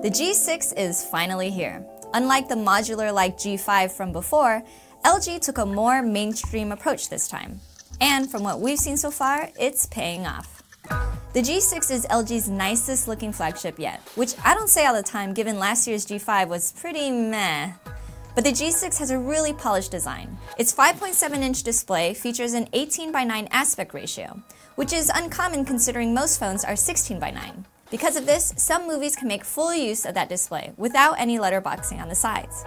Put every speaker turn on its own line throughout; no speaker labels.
The G6 is finally here. Unlike the modular-like G5 from before, LG took a more mainstream approach this time. And from what we've seen so far, it's paying off. The G6 is LG's nicest looking flagship yet, which I don't say all the time given last year's G5 was pretty meh. But the G6 has a really polished design. Its 5.7-inch display features an 18:9 aspect ratio, which is uncommon considering most phones are 16:9. Because of this, some movies can make full use of that display without any letterboxing on the sides.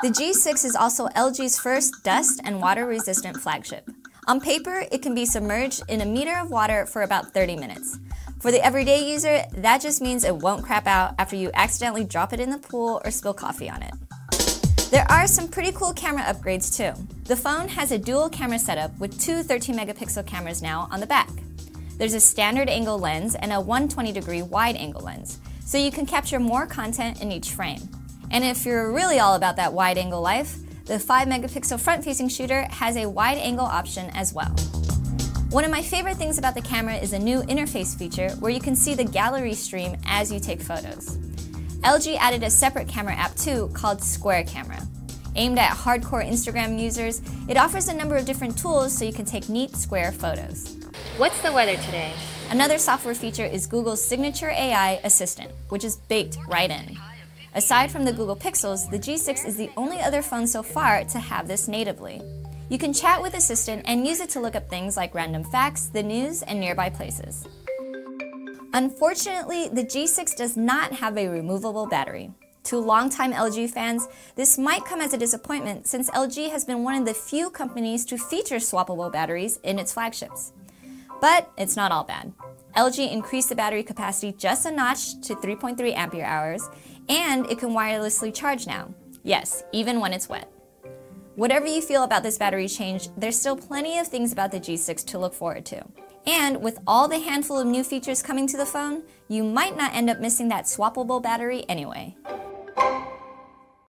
The G6 is also LG's first dust and water-resistant flagship. On paper, it can be submerged in a meter of water for about 30 minutes. For the everyday user, that just means it won't crap out after you accidentally drop it in the pool or spill coffee on it. There are some pretty cool camera upgrades too. The phone has a dual camera setup with two 13-megapixel cameras now on the back. There's a standard angle lens and a 120-degree wide angle lens, so you can capture more content in each frame. And if you're really all about that wide angle life, the 5-megapixel front-facing shooter has a wide angle option as well. One of my favorite things about the camera is a new interface feature where you can see the gallery stream as you take photos. LG added a separate camera app too called Square Camera. Aimed at hardcore Instagram users, it offers a number of different tools so you can take neat square photos.
What's the weather today?
Another software feature is Google's signature AI assistant, which is baked right in. Aside from the Google Pixels, the G6 is the only other phone so far to have this natively. You can chat with Assistant and use it to look up things like random facts, the news, and nearby places. Unfortunately, the G6 does not have a removable battery. To longtime LG fans, this might come as a disappointment since LG has been one of the few companies to feature swappable batteries in its flagships. But it's not all bad. LG increased the battery capacity just a notch to 3.3 ampere hours, and it can wirelessly charge now. Yes, even when it's wet. Whatever you feel about this battery change, there's still plenty of things about the G6 to look forward to. And with all the handful of new features coming to the phone, you might not end up missing that swappable battery anyway.